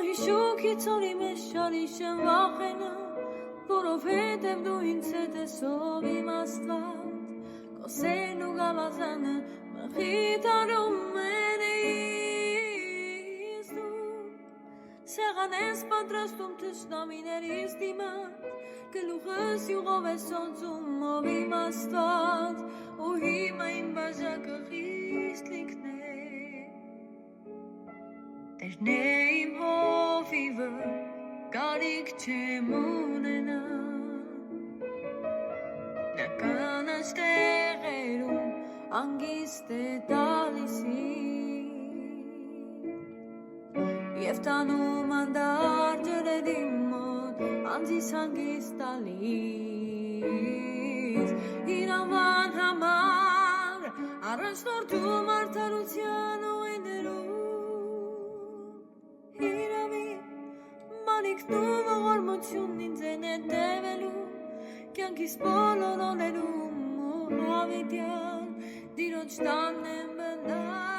հիշուքից օրի մեզ շալիշ եմ վախենում, որովհետև դու ինձ հետ ես ով իմ Աստված, քո սերն ու գավազանը մխիթարում են ինձ, դու սեղան ես պատրաստում թշնամիներիս դիմաց, գլուխս յուղով ես օծում ով իմ Աստված, ու հիմա իմ բաժակը խիստ լիքն է, Տերն է իմ հովիվը, կարիք չեմ ունենա, նա կանաչ տեղերում անգիստ է տալիս և տանում անդար ջրերի մոտ անձիս հանգիստ տալիս իր անվան համար առաջնորդում արդարության ուղիներում իրավի մանիքն ու ողորմությունն ինձ են հետևելու կյանքիս բոլոր օրերում ու հավիտյան Տիրոջ տանն եմ մնա